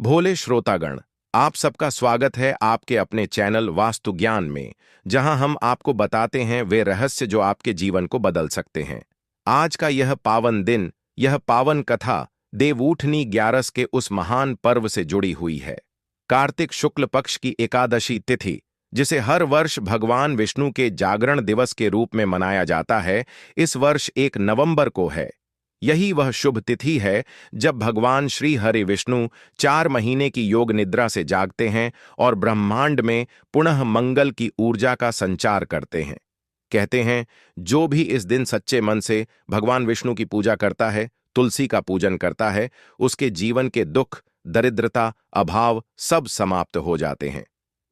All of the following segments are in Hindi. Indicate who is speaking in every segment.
Speaker 1: भोले श्रोतागण, आप सबका स्वागत है आपके अपने चैनल वास्तु ज्ञान में, जहां हम आपको बताते हैं वे रहस्य जो आपके जीवन को बदल सकते हैं। आज का यह पावन दिन, यह पावन कथा देवउठनी ग्यारस के उस महान पर्व से जुड़ी हुई है। कार्तिक शुक्ल पक्ष की एकादशी तिथि, जिसे हर वर्ष भगवान विष्णु के जागरण दिवस के रूप में मनाया जाता है, इस वर्ष 1 नवंबर को है। यही वह शुभ तिथि है जब भगवान श्री हरि विष्णु 4 महीने की योग निद्रा से जागते हैं और ब्रह्मांड में पुनः मंगल की ऊर्जा का संचार करते हैं। कहते हैं, जो भी इस दिन सच्चे मन से भगवान विष्णु की पूजा करता है, तुलसी का पूजन करता है, उसके जीवन के दुख, दरिद्रता, अभाव सब समाप्त हो जाते हैं।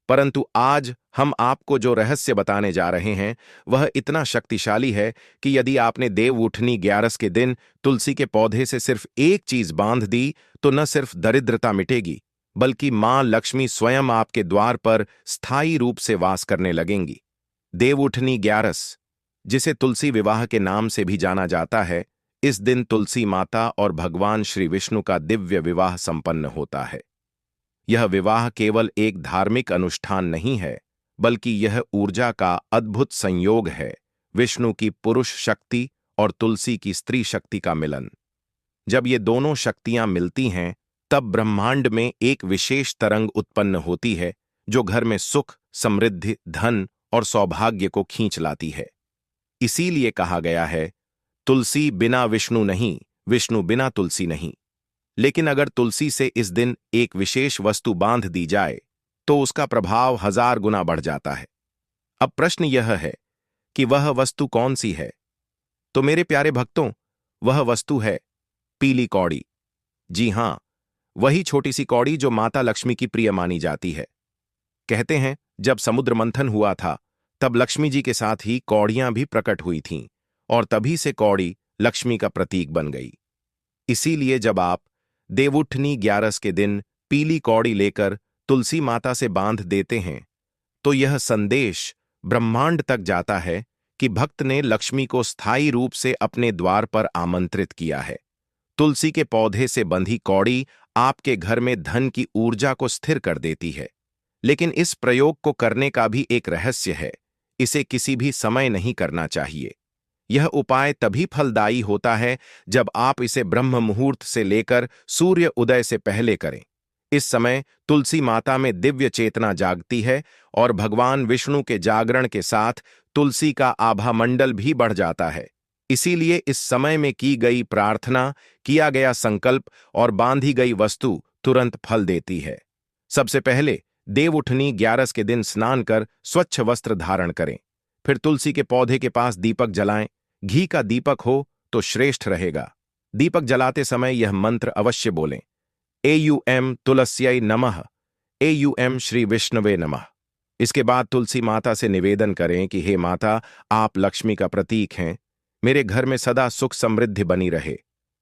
Speaker 1: परंतु आज हम आपको जो रहस्य बताने जा रहे हैं वह इतना शक्तिशाली है कि यदि आपने देवउठनी ग्यारस के दिन तुलसी के पौधे से सिर्फ एक चीज बांध दी तो न सिर्फ दरिद्रता मिटेगी, बल्कि मां लक्ष्मी स्वयं आपके द्वार पर स्थायी रूप से वास करने लगेंगी। देवउठनी ग्यारस, जिसे तुलसी विवाह के नाम से भी जाना जाता है, इस दिन तुलसी माता और भगवान श्री विष्णु का दिव्य विवाह संपन्न होता है। यह विवाह केवल एक धार्मिक अनुष्ठान नहीं है, बल्कि यह ऊर्जा का अद्भुत संयोग है, विष्णु की पुरुष शक्ति और तुलसी की स्त्री शक्ति का मिलन। जब ये दोनों शक्तियां मिलती हैं, तब ब्रह्मांड में एक विशेष तरंग उत्पन्न होती है जो घर में सुख, समृद्धि, धन और सौभाग्य को खींच लाती है। इसीलिए कहा गया है, तुलसी बिना विष्णु नहीं, विष्णु बिना तुलसी नहीं। लेकिन अगर तुलसी से इस दिन एक विशेष वस्तु बांध दी जाए तो उसका प्रभाव 1000 गुना बढ़ जाता है। अब प्रश्न यह है कि वह वस्तु कौन सी है? तो मेरे प्यारे भक्तों, वह वस्तु है पीली कौड़ी। जी हां, वही छोटी सी कौड़ी जो माता लक्ष्मी की प्रिय मानी जाती है। कहते हैं, जब समुद्र मंथन हुआ था तब लक्ष्मी जी के साथ ही कौड़ियां भी प्रकट हुई थीं और तभी से कौड़ी लक्ष्मी का प्रतीक बन गई। इसीलिए जब आप देवउठनी ग्यारस के दिन पीली कौड़ी लेकर तुलसी माता से बांध देते हैं तो यह संदेश ब्रह्मांड तक जाता है कि भक्त ने लक्ष्मी को स्थायी रूप से अपने द्वार पर आमंत्रित किया है। तुलसी के पौधे से बंधी कौड़ी आपके घर में धन की ऊर्जा को स्थिर कर देती है। लेकिन इस प्रयोग को करने का भी एक रहस्य है, इसे किसी भी समय नहीं करना चाहिए। यह उपाय तभी फलदायी होता है जब आप इसे ब्रह्म मुहूर्त से लेकर सूर्य उदय से पहले करें। इस समय तुलसी माता में दिव्य चेतना जागती है और भगवान विष्णु के जागरण के साथ तुलसी का आभा मंडल भी बढ़ जाता है। इसीलिए इस समय में की गई प्रार्थना, किया गया संकल्प और बांधी गई वस्तु तुरंत फल देती है। सबसे पहले देवउठनी ग्यारस के दिन स्नान कर स्वच्छ वस्त्र धारण करें। फिर तुलसी के पौधे के पास दीपक जलाएं। घी का दीपक हो तो श्रेष्ठ रहेगा। दीपक जलाते समय यह मंत्र अवश्य बोलें, एयूएम तुलस्यै नमः, एयूएम श्री विष्णवे नमः। इसके बाद तुलसी माता से निवेदन करें कि हे माता, आप लक्ष्मी का प्रतीक हैं, मेरे घर में सदा सुख समृद्धि बनी रहे।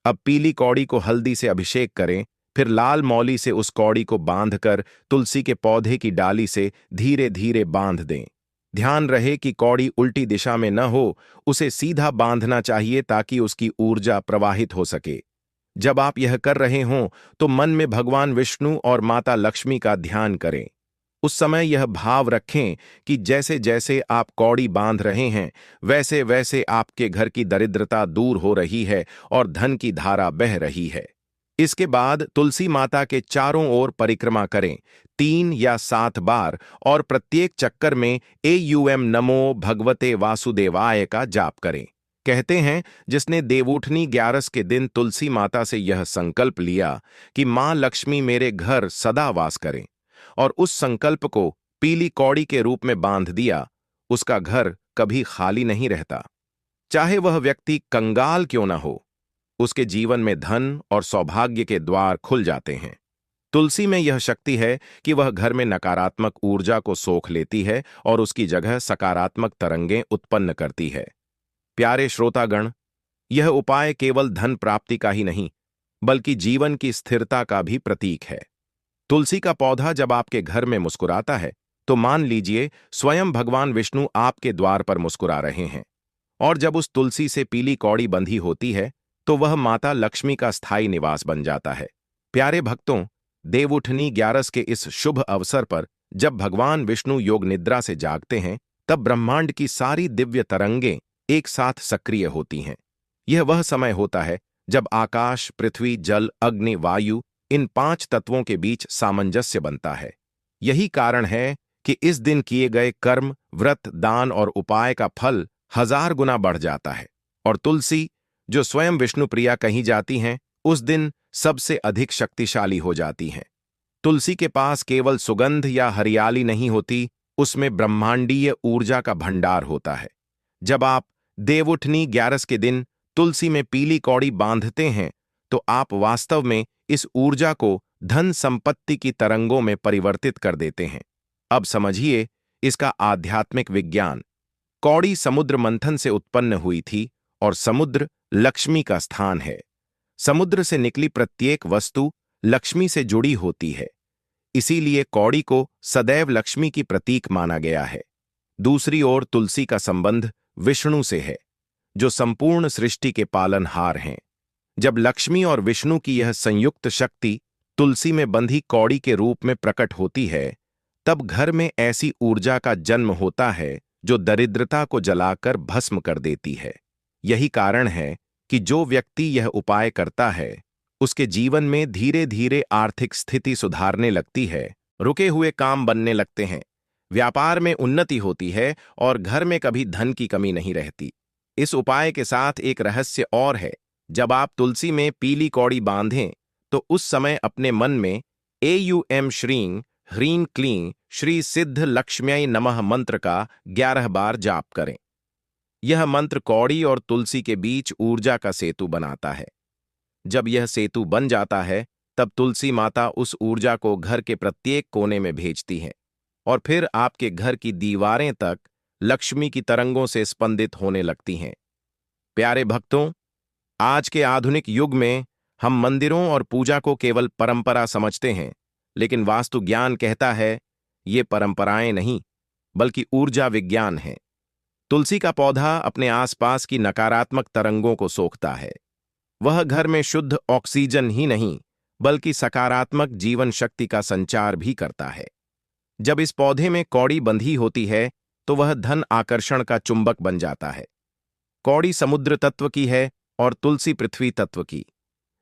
Speaker 1: अब पीली कौड़ी को हल्दी से अभिषेक करें, फिर लाल मौली से उस कौड़ी को बांधकर तुलसी के पौधे की डाली से धीरे धीरे बांध दें। ध्यान रहे कि कौड़ी उल्टी दिशा में न हो, उसे सीधा बांधना चाहिए ताकि उसकी ऊर्जा प्रवाहित हो सके। जब आप यह कर रहे हों तो मन में भगवान विष्णु और माता लक्ष्मी का ध्यान करें। उस समय यह भाव रखें कि जैसे जैसे आप कौड़ी बांध रहे हैं, वैसे वैसे आपके घर की दरिद्रता दूर हो रही है और धन की धारा बह रही है। इसके बाद तुलसी माता के चारों ओर परिक्रमा करें, 3 या 7 बार, और प्रत्येक चक्कर में एयूएम नमो भगवते वासुदेवाय का जाप करें। कहते हैं, जिसने देवउठनी ग्यारस के दिन तुलसी माता से यह संकल्प लिया कि मां लक्ष्मी मेरे घर सदा वास करें, और उस संकल्प को पीली कौड़ी के रूप में बांध दिया, उसका घर कभी खाली नहीं रहता। चाहे वह व्यक्ति कंगाल क्यों न हो, उसके जीवन में धन और सौभाग्य के द्वार खुल जाते हैं। तुलसी में यह शक्ति है कि वह घर में नकारात्मक ऊर्जा को सोख लेती है और उसकी जगह सकारात्मक तरंगें उत्पन्न करती है। प्यारे श्रोतागण, यह उपाय केवल धन प्राप्ति का ही नहीं, बल्कि जीवन की स्थिरता का भी प्रतीक है। तुलसी का पौधा जब आपके घर में मुस्कुराता है तो मान लीजिए स्वयं भगवान विष्णु आपके द्वार पर मुस्कुरा रहे हैं। और जब उस तुलसी से पीली कौड़ी बंधी होती है तो वह माता लक्ष्मी का स्थायी निवास बन जाता है। प्यारे भक्तों, देवउठनी 11 के इस शुभ अवसर पर जब भगवान विष्णु योग निद्रा से जागते हैं, तब ब्रह्मांड की सारी दिव्य तरंगें एक साथ सक्रिय होती हैं। यह वह समय होता है जब आकाश, पृथ्वी, जल, अग्नि, वायु इन 5 तत्वों के बीच सामंजस्य बनता है। यही कारण है कि इस दिन किए गए कर्म, व्रत, दान और उपाय का फल 1000 गुना बढ़ जाता है। और तुलसी, जो स्वयं विष्णुप्रिया कही जाती हैं, उस दिन सबसे अधिक शक्तिशाली हो जाती हैं। तुलसी के पास केवल सुगंध या हरियाली नहीं होती, उसमें ब्रह्मांडीय ऊर्जा का भंडार होता है। जब आप देवउठनी 11 के दिन तुलसी में पीली कौड़ी बांधते हैं, तो आप वास्तव में इस ऊर्जा को धन संपत्ति की तरंगों में परिवर्तित कर देते हैं। अब समझिए इसका आध्यात्मिक विज्ञान। कौड़ी समुद्र मंथन से उत्पन्न हुई थी और समुद्र लक्ष्मी का स्थान है। समुद्र से निकली प्रत्येक वस्तु लक्ष्मी से जुड़ी होती है, इसीलिए कौड़ी को सदैव लक्ष्मी की प्रतीक माना गया है। दूसरी ओर तुलसी का संबंध विष्णु से है, जो संपूर्ण सृष्टि के पालनहार हैं। जब लक्ष्मी और विष्णु की यह संयुक्त शक्ति तुलसी में बंधी कौड़ी के रूप में प्रकट होती है, तब घर में ऐसी ऊर्जा का जन्म होता है जो दरिद्रता को जलाकर भस्म कर देती है। यही कारण है कि जो व्यक्ति यह उपाय करता है, उसके जीवन में धीरे धीरे आर्थिक स्थिति सुधारने लगती है, रुके हुए काम बनने लगते हैं, व्यापार में उन्नति होती है और घर में कभी धन की कमी नहीं रहती। इस उपाय के साथ एक रहस्य और है। जब आप तुलसी में पीली कौड़ी बांधें, तो उस समय अपने मन में एयूएम श्रीं ह्रीं क्लीं श्री सिद्ध लक्ष्म्यै नमः मंत्र का 11 बार जाप करें। यह मंत्र कौड़ी और तुलसी के बीच ऊर्जा का सेतु बनाता है। जब यह सेतु बन जाता है, तब तुलसी माता उस ऊर्जा को घर के प्रत्येक कोने में भेजती है और फिर आपके घर की दीवारें तक लक्ष्मी की तरंगों से स्पंदित होने लगती हैं। प्यारे भक्तों, आज के आधुनिक युग में हम मंदिरों और पूजा को केवल परंपरा समझते हैं, लेकिन वास्तु ज्ञान कहता है ये परंपराएं नहीं, बल्कि ऊर्जा विज्ञान है। तुलसी का पौधा अपने आसपास की नकारात्मक तरंगों को सोखता है। वह घर में शुद्ध ऑक्सीजन ही नहीं, बल्कि सकारात्मक जीवन शक्ति का संचार भी करता है। जब इस पौधे में कौड़ी बंधी होती है, तो वह धन आकर्षण का चुंबक बन जाता है। कौड़ी समुद्र तत्व की है और तुलसी पृथ्वी तत्व की।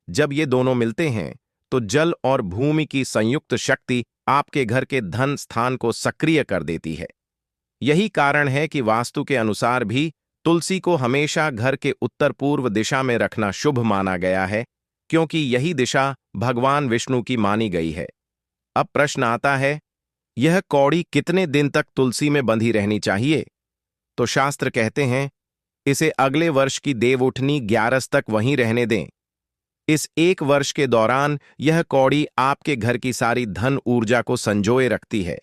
Speaker 1: जब ये दोनों मिलते हैं, तो जल और भूमि की संयुक्त शक्ति आपके घर के धन स्थान को सक्रिय कर देती है। यही कारण है कि वास्तु के अनुसार भी तुलसी को हमेशा घर के उत्तर पूर्व दिशा में रखना शुभ माना गया है, क्योंकि यही दिशा भगवान विष्णु की मानी गई है। अब प्रश्न आता है, यह कौड़ी कितने दिन तक तुलसी में बंधी रहनी चाहिए? तो शास्त्र कहते हैं, इसे अगले वर्ष की देवउठनी 11 तक वहीं रहने दें। इस 1 वर्ष के दौरान यह कौड़ी आपके घर की सारी धन ऊर्जा को संजोए रखती है।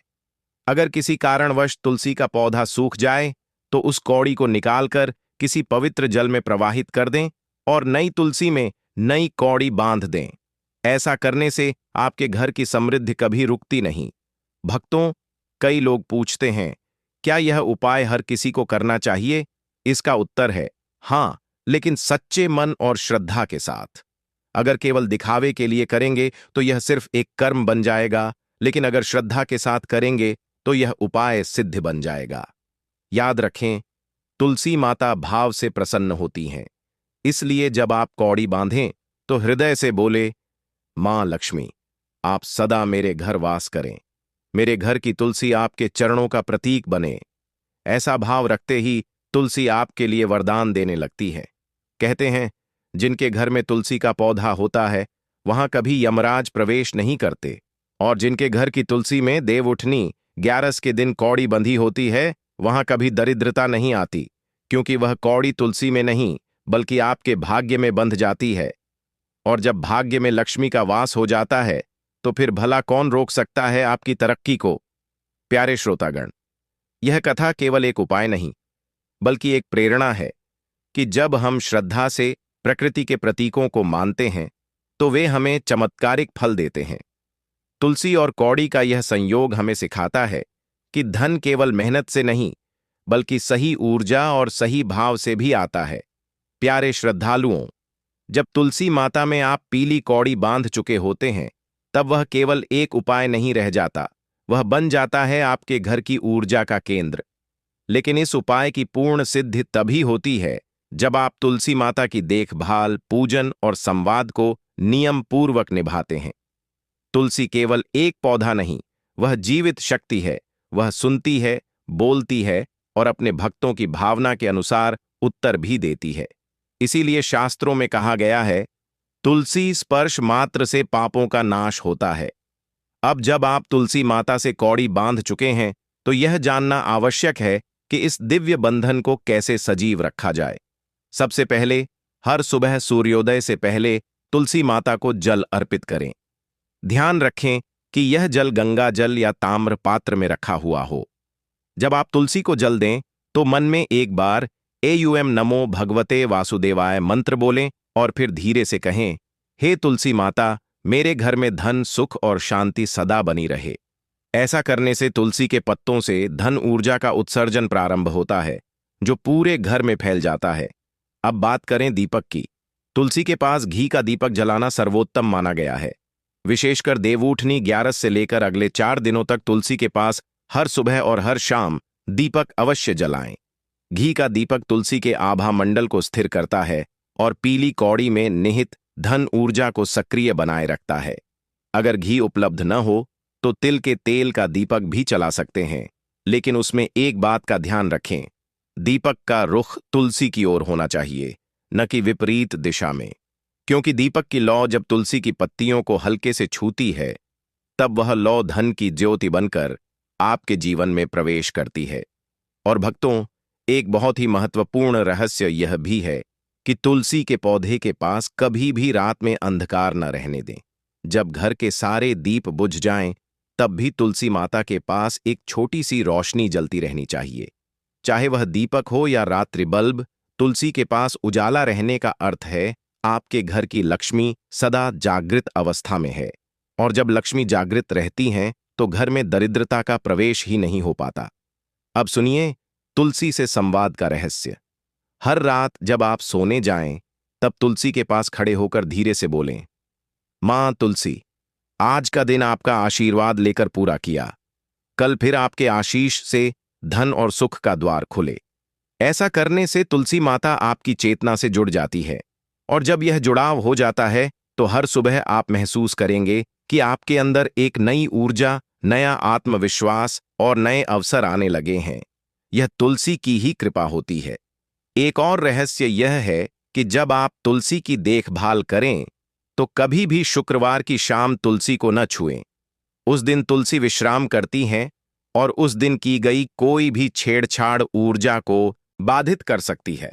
Speaker 1: अगर किसी कारणवश तुलसी का पौधा सूख जाए, तो उस कौड़ी को निकालकर किसी पवित्र जल में प्रवाहित कर दें और नई तुलसी में नई कौड़ी बांध दें। ऐसा करने से आपके घर की समृद्धि कभी रुकती नहीं। भक्तों, कई लोग पूछते हैं, क्या यह उपाय हर किसी को करना चाहिए? इसका उत्तर है हाँ, लेकिन सच्चे मन और श्रद्धा के साथ। अगर केवल दिखावे के लिए करेंगे तो यह सिर्फ एक कर्म बन जाएगा, लेकिन अगर श्रद्धा के साथ करेंगे तो यह उपाय सिद्ध बन जाएगा। याद रखें, तुलसी माता भाव से प्रसन्न होती हैं, इसलिए जब आप कौड़ी बांधें तो हृदय से बोले, मां लक्ष्मी, आप सदा मेरे घर वास करें, मेरे घर की तुलसी आपके चरणों का प्रतीक बने। ऐसा भाव रखते ही तुलसी आपके लिए वरदान देने लगती है। कहते हैं, जिनके घर में तुलसी का पौधा होता है, वहां कभी यमराज प्रवेश नहीं करते, और जिनके घर की तुलसी में देवउठनी 11 के दिन कौड़ी बंधी होती है, वहां कभी दरिद्रता नहीं आती, क्योंकि वह कौड़ी तुलसी में नहीं, बल्कि आपके भाग्य में बंध जाती है। और जब भाग्य में लक्ष्मी का वास हो जाता है, तो फिर भला कौन रोक सकता है आपकी तरक्की को? प्यारे श्रोतागण, यह कथा केवल एक उपाय नहीं, बल्कि एक प्रेरणा है कि जब हम श्रद्धा से प्रकृति के प्रतीकों को मानते हैं, तो वे हमें चमत्कारिक फल देते हैं। तुलसी और कौड़ी का यह संयोग हमें सिखाता है कि धन केवल मेहनत से नहीं, बल्कि सही ऊर्जा और सही भाव से भी आता है। प्यारे श्रद्धालुओं, जब तुलसी माता में आप पीली कौड़ी बांध चुके होते हैं, तब वह केवल एक उपाय नहीं रह जाता, वह बन जाता है आपके घर की ऊर्जा का केंद्र। लेकिन इस उपाय की पूर्ण सिद्धि तभी होती है जब आप तुलसी माता की देखभाल, पूजन और संवाद को नियम पूर्वक निभाते हैं। तुलसी केवल एक पौधा नहीं, वह जीवित शक्ति है। वह सुनती है, बोलती है और अपने भक्तों की भावना के अनुसार उत्तर भी देती है। इसीलिए शास्त्रों में कहा गया है, तुलसी स्पर्श मात्र से पापों का नाश होता है। अब जब आप तुलसी माता से कौड़ी बांध चुके हैं, तो यह जानना आवश्यक है कि इस दिव्य बंधन को कैसे सजीव रखा जाए। सबसे पहले, हर सुबह सूर्योदय से पहले तुलसी माता को जल अर्पित करें। ध्यान रखें कि यह जल गंगा जल या ताम्र पात्र में रखा हुआ हो। जब आप तुलसी को जल दें, तो मन में एक बार एयुएम नमो भगवते वासुदेवाय मंत्र बोलें और फिर धीरे से कहें, हे तुलसी माता, मेरे घर में धन, सुख और शांति सदा बनी रहे। ऐसा करने से तुलसी के पत्तों से धन ऊर्जा का उत्सर्जन प्रारंभ होता है, जो पूरे घर में फैल जाता है। अब बात करें दीपक की। तुलसी के पास घी का दीपक जलाना सर्वोत्तम माना गया है। विशेषकर देवउठनी 11 से लेकर अगले 4 दिनों तक तुलसी के पास हर सुबह और हर शाम दीपक अवश्य जलाएं। घी का दीपक तुलसी के आभा मंडल को स्थिर करता है और पीली कौड़ी में निहित धन ऊर्जा को सक्रिय बनाए रखता है। अगर घी उपलब्ध न हो तो तिल के तेल का दीपक भी चला सकते हैं, लेकिन उसमें एक बात का ध्यान रखें, दीपक का रुख तुलसी की ओर होना चाहिए, न कि विपरीत दिशा में। क्योंकि दीपक की लौ जब तुलसी की पत्तियों को हल्के से छूती है, तब वह लौ धन की ज्योति बनकर आपके जीवन में प्रवेश करती है। और भक्तों, एक बहुत ही महत्वपूर्ण रहस्य यह भी है कि तुलसी के पौधे के पास कभी भी रात में अंधकार न रहने दें। जब घर के सारे दीप बुझ जाएं, तब भी तुलसी माता के पास एक छोटी सी रोशनी जलती रहनी चाहिए। चाहे वह दीपक हो या रात्रि बल्ब, तुलसी के पास उजाला रहने का अर्थ है आपके घर की लक्ष्मी सदा जागृत अवस्था में है। और जब लक्ष्मी जागृत रहती हैं, तो घर में दरिद्रता का प्रवेश ही नहीं हो पाता। अब सुनिए तुलसी से संवाद का रहस्य। हर रात जब आप सोने जाएं, तब तुलसी के पास खड़े होकर धीरे से बोलें, मां तुलसी, आज का दिन आपका आशीर्वाद लेकर पूरा किया। कल फिर आपके आशीष से धन और सुख का द्वार खुले। ऐसा करने से तुलसी माता आपकी चेतना से जुड़ जाती है, और जब यह जुड़ाव हो जाता है, तो हर सुबह आप महसूस करेंगे कि आपके अंदर एक नई ऊर्जा, नया आत्मविश्वास और नए अवसर आने लगे हैं। यह तुलसी की ही कृपा होती है। एक और रहस्य यह है कि जब आप तुलसी की देखभाल करें, तो कभी भी शुक्रवार की शाम तुलसी को न छुएं। उस दिन तुलसी विश्राम करती हैं और उस दिन की गई कोई भी छेड़छाड़ ऊर्जा को बाधित कर सकती है।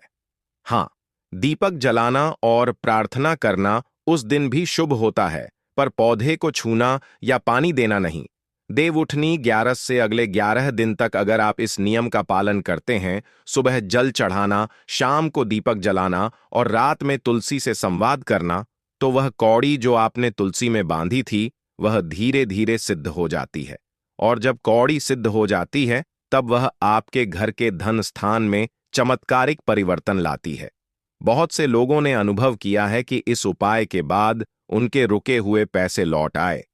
Speaker 1: हाँ, दीपक जलाना और प्रार्थना करना उस दिन भी शुभ होता है, पर पौधे को छूना या पानी देना नहीं। देवउठनी 11 से अगले 11 दिन तक अगर आप इस नियम का पालन करते हैं, सुबह जल चढ़ाना, शाम को दीपक जलाना और रात में तुलसी से संवाद करना, तो वह कौड़ी जो आपने तुलसी में बांधी थी, वह धीरे धीरे सिद्ध हो जाती है। और जब कौड़ी सिद्ध हो जाती है, तब वह आपके घर के धन स्थान में चमत्कारिक परिवर्तन लाती है। बहुत से लोगों ने अनुभव किया है कि इस उपाय के बाद उनके रुके हुए पैसे लौट आए,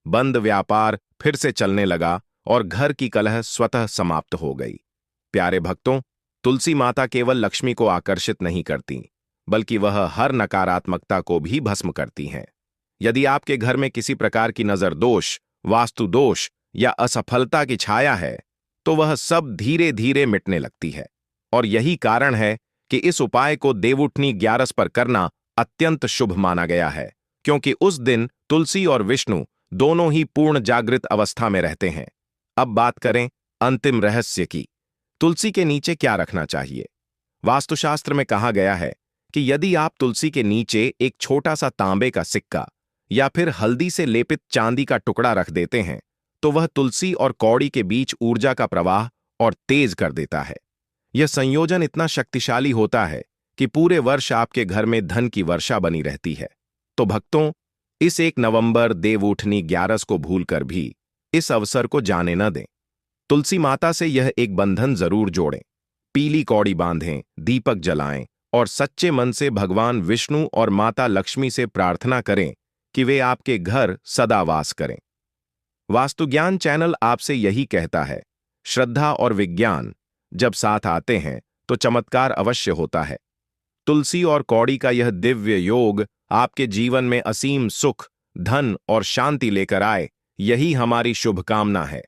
Speaker 1: बंद व्यापार फिर से चलने लगा और घर की कलह स्वतः समाप्त हो गई। प्यारे भक्तों, तुलसी माता केवल लक्ष्मी को आकर्षित नहीं करती, बल्कि वह हर नकारात्मकता को भी भस्म करती हैं। यदि आपके घर में किसी प्रकार की नजर दोष, वास्तु दोष या असफलता की छाया है, तो वह सब धीरे धीरे मिटने लगती है। और यही कारण है कि इस उपाय को देवउठनी 11 पर करना अत्यंत शुभ माना गया है, क्योंकि उस दिन तुलसी और विष्णु दोनों ही पूर्ण जागृत अवस्था में रहते हैं। अब बात करें अंतिम रहस्य की। तुलसी के नीचे क्या रखना चाहिए? वास्तुशास्त्र में कहा गया है कि यदि आप तुलसी के नीचे एक छोटा सा तांबे का सिक्का या फिर हल्दी से लेपित चांदी का टुकड़ा रख देते हैं, तो वह तुलसी और कौड़ी के बीच ऊर्जा का प्रवाह और तेज कर देता है। यह संयोजन इतना शक्तिशाली होता है कि पूरे वर्ष आपके घर में धन की वर्षा बनी रहती है। तो भक्तों, इस 1 नवंबर देवउठनी 11 को भूलकर भी इस अवसर को जाने न दें। तुलसी माता से यह एक बंधन जरूर जोड़ें। पीली कौड़ी बांधें, दीपक जलाएं और सच्चे मन से भगवान विष्णु और माता लक्ष्मी से प्रार्थना करें कि वे आपके घर सदा वास करें। वास्तुज्ञान चैनल आपसे यही कहता है, श्रद्धा और विज्ञान जब साथ आते हैं तो चमत्कार अवश्य होता है। तुलसी और कौड़ी का यह दिव्य योग आपके जीवन में असीम सुख, धन और शांति लेकर आए, यही हमारी शुभकामना है।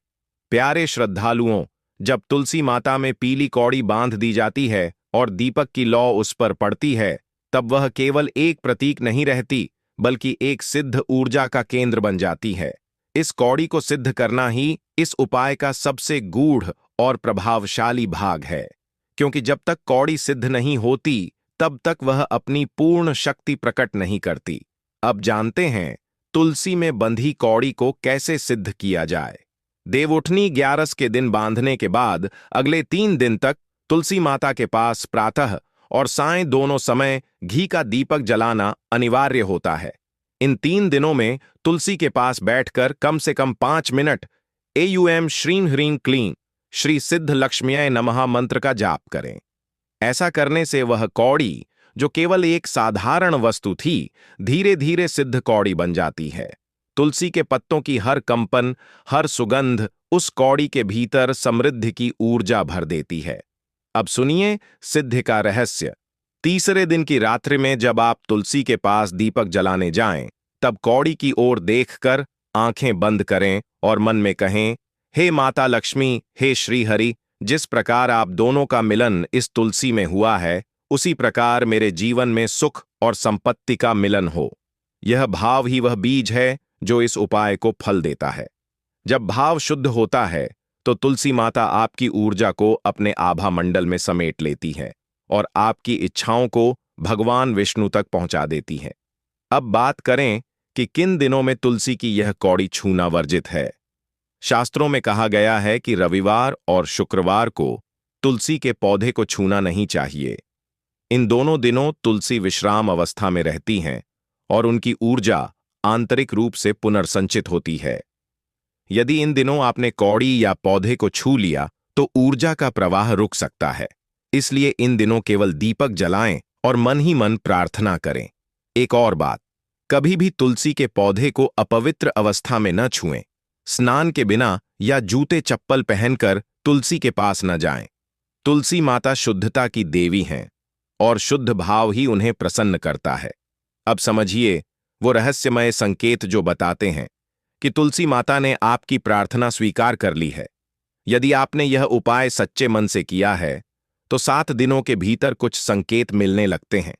Speaker 1: प्यारे श्रद्धालुओं, जब तुलसी माता में पीली कौड़ी बांध दी जाती है और दीपक की लौ उस पर पड़ती है, तब वह केवल एक प्रतीक नहीं रहती, बल्कि एक सिद्ध ऊर्जा का केंद्र बन जाती है। इस कौड़ी को सिद्ध करना ही इस उपाय का सबसे गूढ़ और प्रभावशाली भाग है, क्योंकि जब तक कौड़ी सिद्ध नहीं होती, तब तक वह अपनी पूर्ण शक्ति प्रकट नहीं करती। अब जानते हैं तुलसी में बंधी कौड़ी को कैसे सिद्ध किया जाए। देवउठनी 11 के दिन बांधने के बाद अगले 3 दिन तक तुलसी माता के पास प्रातः और सायं दोनों समय घी का दीपक जलाना अनिवार्य होता है। इन 3 दिनों में तुलसी के पास बैठकर कम से कम 5 मिनट एयूएम श्रीं ह्रीं क्लीं श्री सिद्ध लक्ष्म्यै नमः मंत्र का जाप करें। ऐसा करने से वह कौड़ी, जो केवल एक साधारण वस्तु थी, धीरे धीरे सिद्ध कौड़ी बन जाती है। तुलसी के पत्तों की हर कंपन, हर सुगंध उस कौड़ी के भीतर समृद्धि की ऊर्जा भर देती है। अब सुनिए सिद्धि का रहस्य। तीसरे दिन की रात्रि में जब आप तुलसी के पास दीपक जलाने जाएं, तब कौड़ी की ओर देखकर आंखें बंद करें और मन में कहें, हे माता लक्ष्मी, हे श्री हरि, जिस प्रकार आप दोनों का मिलन इस तुलसी में हुआ है, उसी प्रकार मेरे जीवन में सुख और संपत्ति का मिलन हो। यह भाव ही वह बीज है जो इस उपाय को फल देता है। जब भाव शुद्ध होता है तो तुलसी माता आपकी ऊर्जा को अपने आभा मंडल में समेट लेती है और आपकी इच्छाओं को भगवान विष्णु तक पहुंचा देती है। अब बात करें कि किन दिनों में तुलसी की यह कौड़ी छूना वर्जित है। शास्त्रों में कहा गया है कि रविवार और शुक्रवार को तुलसी के पौधे को छूना नहीं चाहिए। इन दोनों दिनों तुलसी विश्राम अवस्था में रहती हैं और उनकी ऊर्जा आंतरिक रूप से पुनर्संचित होती है। यदि इन दिनों आपने कौड़ी या पौधे को छू लिया तो ऊर्जा का प्रवाह रुक सकता है। इसलिए इन दिनों केवल दीपक जलाएं और मन ही मन प्रार्थना करें। एक और बात, कभी भी तुलसी के पौधे को अपवित्र अवस्था में न छुएं। स्नान के बिना या जूते चप्पल पहनकर तुलसी के पास न जाएं। तुलसी माता शुद्धता की देवी हैं और शुद्ध भाव ही उन्हें प्रसन्न करता है। अब समझिए वो रहस्यमय संकेत जो बताते हैं कि तुलसी माता ने आपकी प्रार्थना स्वीकार कर ली है। यदि आपने यह उपाय सच्चे मन से किया है तो 7 दिनों के भीतर कुछ संकेत मिलने लगते हैं,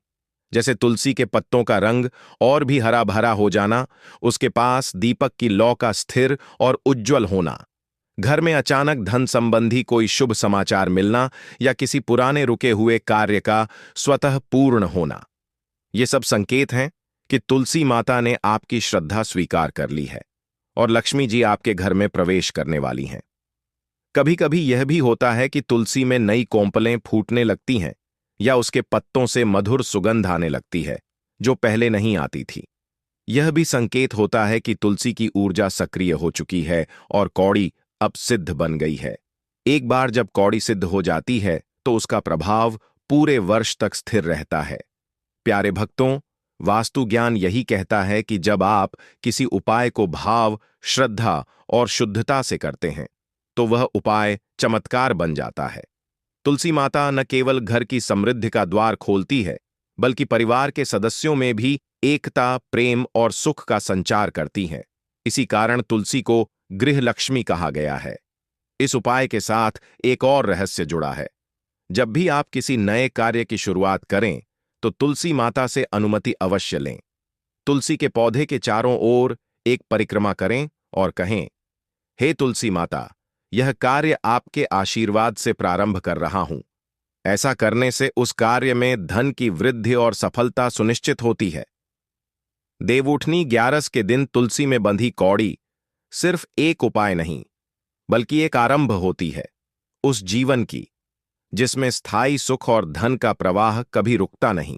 Speaker 1: जैसे तुलसी के पत्तों का रंग और भी हरा भरा हो जाना, उसके पास दीपक की लौ का स्थिर और उज्ज्वल होना, घर में अचानक धन संबंधी कोई शुभ समाचार मिलना या किसी पुराने रुके हुए कार्य का स्वतः पूर्ण होना। ये सब संकेत हैं कि तुलसी माता ने आपकी श्रद्धा स्वीकार कर ली है और लक्ष्मी जी आपके घर में प्रवेश करने वाली हैं। कभी कभी यह भी होता है कि तुलसी में नई कोंपलें फूटने लगती हैं या उसके पत्तों से मधुर सुगंध आने लगती है जो पहले नहीं आती थी। यह भी संकेत होता है कि तुलसी की ऊर्जा सक्रिय हो चुकी है और कौड़ी अब सिद्ध बन गई है। एक बार जब कौड़ी सिद्ध हो जाती है तो उसका प्रभाव पूरे वर्ष तक स्थिर रहता है। प्यारे भक्तों, वास्तु ज्ञान यही कहता है कि जब आप किसी उपाय को भाव, श्रद्धा और शुद्धता से करते हैं तो वह उपाय चमत्कार बन जाता है। तुलसी माता न केवल घर की समृद्धि का द्वार खोलती है, बल्कि परिवार के सदस्यों में भी एकता, प्रेम और सुख का संचार करती हैं। इसी कारण तुलसी को गृह लक्ष्मी कहा गया है। इस उपाय के साथ एक और रहस्य जुड़ा है। जब भी आप किसी नए कार्य की शुरुआत करें तो तुलसी माता से अनुमति अवश्य लें। तुलसी के पौधे के चारों ओर एक परिक्रमा करें और कहें, हे तुलसी माता, यह कार्य आपके आशीर्वाद से प्रारंभ कर रहा हूं। ऐसा करने से उस कार्य में धन की वृद्धि और सफलता सुनिश्चित होती है। देवउठनी 11 के दिन तुलसी में बंधी कौड़ी सिर्फ एक उपाय नहीं, बल्कि एक आरंभ होती है उस जीवन की जिसमें स्थायी सुख और धन का प्रवाह कभी रुकता नहीं।